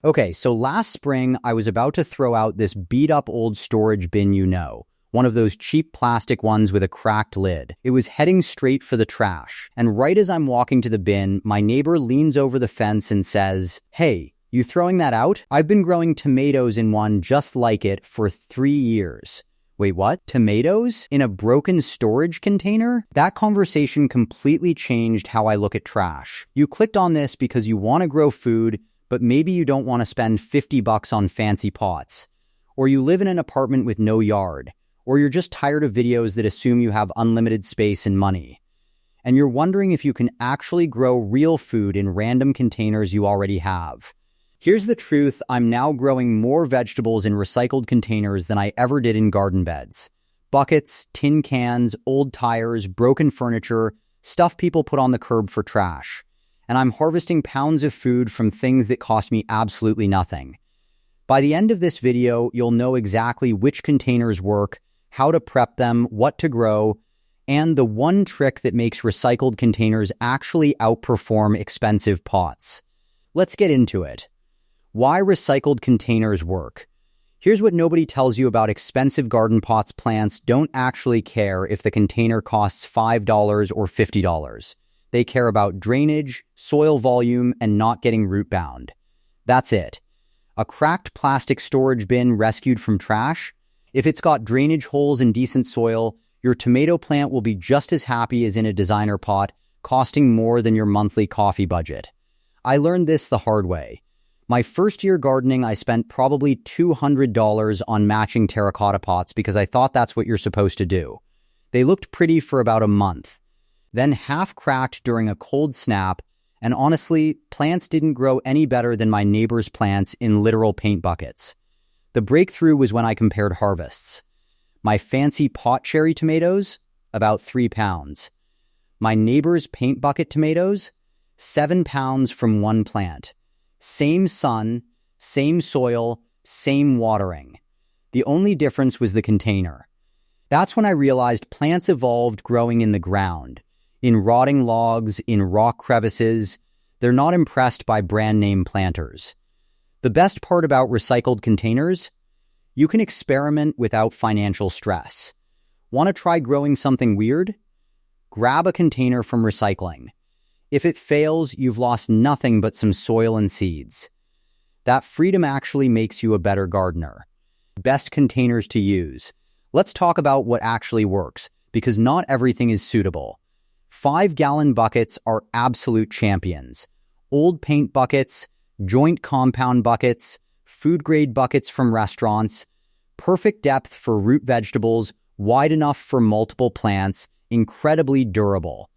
Okay, so last spring, I was about to throw out this beat-up old storage bin one of those cheap plastic ones with a cracked lid. It was heading straight for the trash, and right as I'm walking to the bin, my neighbor leans over the fence and says, "Hey, you throwing that out? I've been growing tomatoes in one just like it for 3 years." Wait, what? Tomatoes? In a broken storage container? That conversation completely changed how I look at trash. You clicked on this because you want to grow food, but maybe you don't want to spend $50 on fancy pots. Or you live in an apartment with no yard. Or you're just tired of videos that assume you have unlimited space and money. And you're wondering if you can actually grow real food in random containers you already have. Here's the truth, I'm now growing more vegetables in recycled containers than I ever did in garden beds. Buckets, tin cans, old tires, broken furniture, stuff people put on the curb for trash. And I'm harvesting pounds of food from things that cost me absolutely nothing. By the end of this video, you'll know exactly which containers work, how to prep them, what to grow, and the one trick that makes recycled containers actually outperform expensive pots. Let's get into it. Why recycled containers work. Here's what nobody tells you about expensive garden pots. Plants don't actually care if the container costs $5 or $50. They care about drainage, soil volume, and not getting root bound. That's it. A cracked plastic storage bin rescued from trash? If it's got drainage holes and decent soil, your tomato plant will be just as happy as in a designer pot, costing more than your monthly coffee budget. I learned this the hard way. My first year gardening, I spent probably $200 on matching terracotta pots because I thought that's what you're supposed to do. They looked pretty for about a month. Then half cracked during a cold snap, and honestly, plants didn't grow any better than my neighbor's plants in literal paint buckets. The breakthrough was when I compared harvests. My fancy pot cherry tomatoes, about 3 pounds. My neighbor's paint bucket tomatoes, 7 pounds from one plant. Same sun, same soil, same watering. The only difference was the container. That's when I realized plants evolved growing in the ground, in rotting logs, in rock crevices. They're not impressed by brand name planters. The best part about recycled containers? You can experiment without financial stress. Want to try growing something weird? Grab a container from recycling. If it fails, you've lost nothing but some soil and seeds. That freedom actually makes you a better gardener. Best containers to use. Let's talk about what actually works, because not everything is suitable. 5-gallon buckets are absolute champions. Old paint buckets, joint compound buckets, food-grade buckets from restaurants, perfect depth for root vegetables, wide enough for multiple plants, incredibly durable.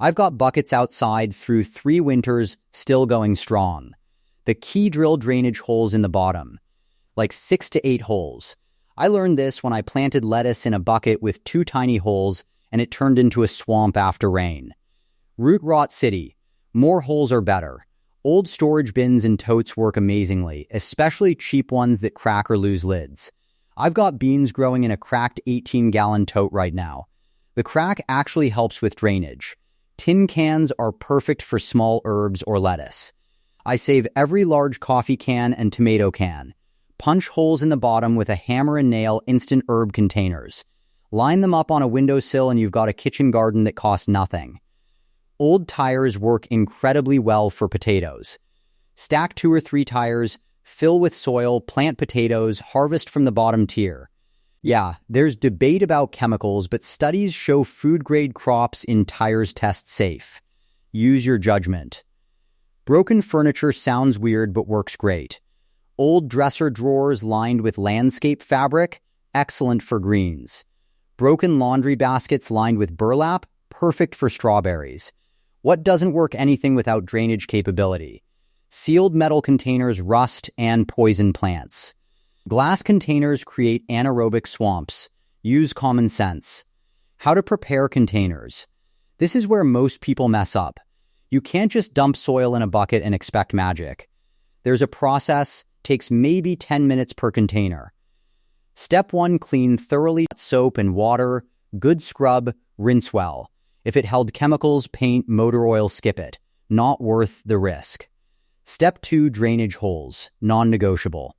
I've got buckets outside through 3 winters, still going strong. The key, drill drainage holes in the bottom, like 6 to 8 holes. I learned this when I planted lettuce in a bucket with 2 tiny holes, and it turned into a swamp after rain. Root rot city. More holes are better. Old storage bins and totes work amazingly, especially cheap ones that crack or lose lids. I've got beans growing in a cracked 18-gallon tote right now. The crack actually helps with drainage. Tin cans are perfect for small herbs or lettuce. I save every large coffee can and tomato can. Punch holes in the bottom with a hammer and nail instant herb containers. Line them up on a windowsill and you've got a kitchen garden that costs nothing. Old tires work incredibly well for potatoes. Stack 2 or 3 tires, fill with soil, plant potatoes, harvest from the bottom tier. Yeah, there's debate about chemicals, but studies show food-grade crops in tires test safe. Use your judgment. Broken furniture sounds weird but works great. Old dresser drawers lined with landscape fabric, excellent for greens. Broken laundry baskets lined with burlap, perfect for strawberries. What doesn't work? Anything without drainage capability. Sealed metal containers rust and poison plants. Glass containers create anaerobic swamps. Use common sense. How to prepare containers. This is where most people mess up. You can't just dump soil in a bucket and expect magic. There's a process, takes maybe 10 minutes per container. Step 1, clean thoroughly. Soap and water, good scrub, rinse well. If it held chemicals, paint, motor oil, skip it. Not worth the risk. Step 2, drainage holes, non-negotiable.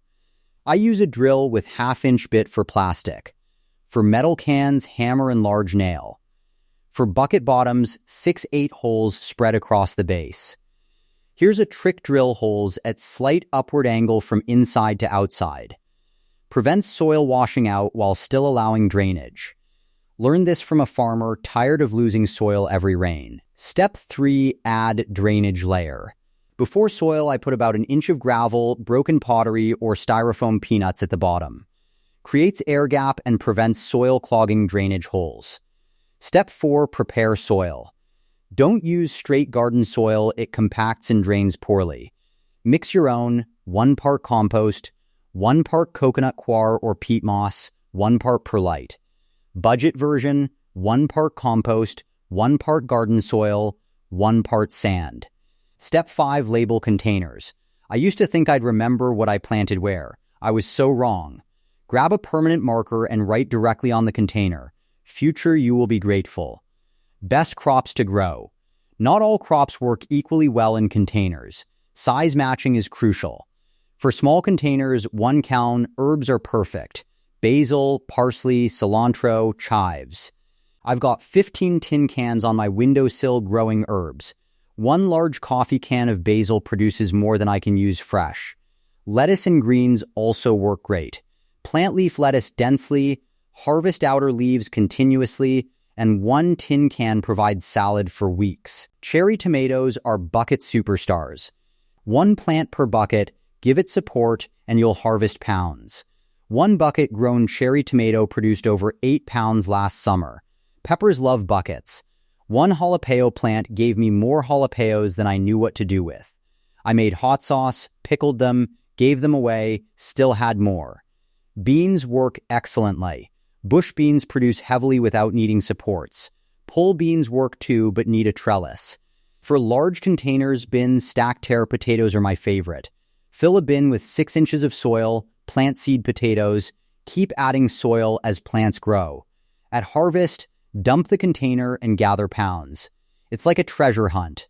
I use a drill with half-inch bit for plastic. For metal cans, hammer and large nail. For bucket bottoms, 6-8 holes spread across the base. Here's a trick: drill holes at slight upward angle from inside to outside. Prevents soil washing out while still allowing drainage. Learned this from a farmer tired of losing soil every rain. Step 3, add drainage layer. Before soil, I put about an inch of gravel, broken pottery, or styrofoam peanuts at the bottom. Creates air gap and prevents soil clogging drainage holes. Step 4, prepare soil. Don't use straight garden soil, it compacts and drains poorly. Mix your own, 1 part compost, 1 part coconut coir or peat moss, 1 part perlite. Budget version, 1 part compost, 1 part garden soil, 1 part sand. Step 5, label containers. I used to think I'd remember what I planted where. I was so wrong. Grab a permanent marker and write directly on the container. Future you will be grateful. Best crops to grow. Not all crops work equally well in containers. Size matching is crucial. For small containers, 1 count, herbs are perfect. Basil, parsley, cilantro, chives. I've got 15 tin cans on my windowsill growing herbs. 1 large coffee can of basil produces more than I can use fresh. Lettuce and greens also work great. Plant leaf lettuce densely, harvest outer leaves continuously, and 1 tin can provides salad for weeks. Cherry tomatoes are bucket superstars. 1 plant per bucket, give it support, and you'll harvest pounds. 1 bucket grown cherry tomato produced over 8 pounds last summer. Peppers love buckets. 1 jalapeno plant gave me more jalapenos than I knew what to do with. I made hot sauce, pickled them, gave them away, still had more. Beans work excellently. Bush beans produce heavily without needing supports. Pole beans work too, but need a trellis. For large containers, bins, stacked terra potatoes are my favorite. Fill a bin with 6 inches of soil, plant seed potatoes, keep adding soil as plants grow. At harvest, dump the container and gather pounds. It's like a treasure hunt.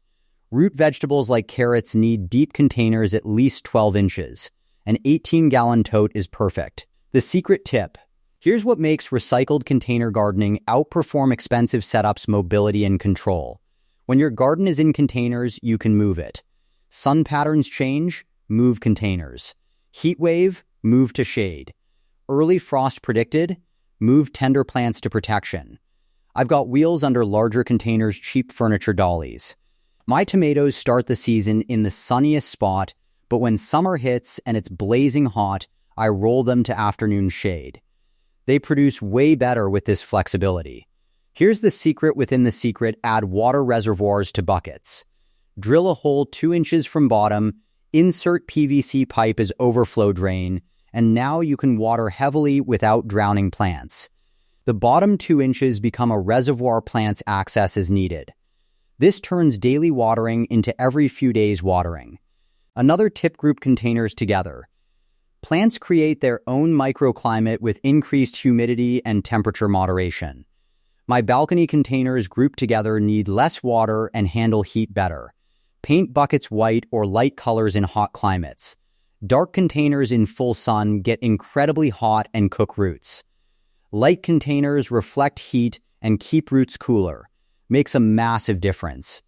Root vegetables like carrots need deep containers at least 12 inches. An 18-gallon tote is perfect. The secret tip. Here's what makes recycled container gardening outperform expensive setups: mobility and control. When your garden is in containers, you can move it. Sun patterns change, move containers. Heat wave, move to shade. Early frost predicted, move tender plants to protection. I've got wheels under larger containers, cheap furniture dollies. My tomatoes start the season in the sunniest spot, but when summer hits and it's blazing hot, I roll them to afternoon shade. They produce way better with this flexibility. Here's the secret within the secret: add water reservoirs to buckets. Drill a hole 2 inches from bottom, insert PVC pipe as overflow drain, and now you can water heavily without drowning plants. The bottom 2 inches become a reservoir plants access as needed. This turns daily watering into every few days watering. Another tip: group containers together. Plants create their own microclimate with increased humidity and temperature moderation. My balcony containers grouped together need less water and handle heat better. Paint buckets white or light colors in hot climates. Dark containers in full sun get incredibly hot and cook roots. Light containers reflect heat and keep roots cooler. Makes a massive difference.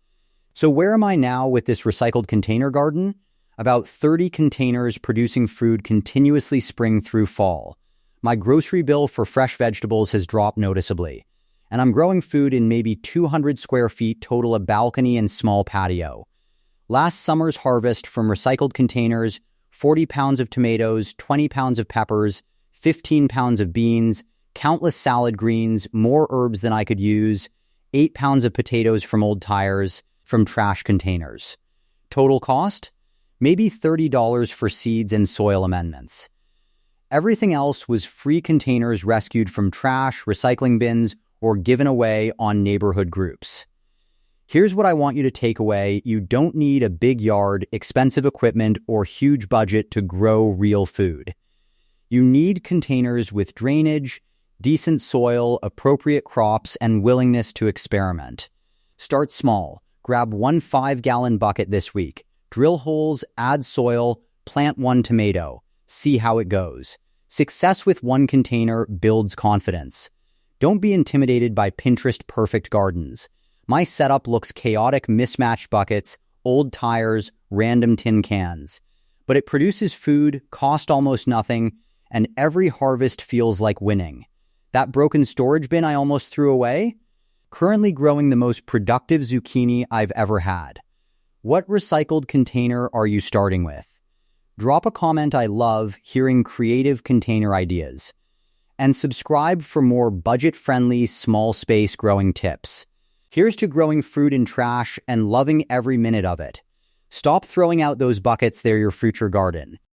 So where am I now with this recycled container garden? About 30 containers producing food continuously spring through fall. My grocery bill for fresh vegetables has dropped noticeably. And I'm growing food in maybe 200 square feet total, a balcony and small patio. Last summer's harvest from recycled containers: 40 pounds of tomatoes, 20 pounds of peppers, 15 pounds of beans, countless salad greens, more herbs than I could use, 8 pounds of potatoes from old tires, from trash containers. Total cost? Maybe $30 for seeds and soil amendments. Everything else was free containers rescued from trash, recycling bins, or given away on neighborhood groups. Here's what I want you to take away: you don't need a big yard, expensive equipment, or huge budget to grow real food. You need containers with drainage, decent soil, appropriate crops, and willingness to experiment. Start small. Grab 1 5-gallon bucket this week. Drill holes, add soil, plant one tomato. See how it goes. Success with one container builds confidence. Don't be intimidated by Pinterest perfect gardens. My setup looks chaotic, mismatched buckets, old tires, random tin cans. But it produces food, cost almost nothing, and every harvest feels like winning. That broken storage bin I almost threw away? Currently growing the most productive zucchini I've ever had. What recycled container are you starting with? Drop a comment. I love hearing creative container ideas. And subscribe for more budget-friendly, small-space growing tips. Here's to growing fruit in trash and loving every minute of it. Stop throwing out those buckets, they're your future garden.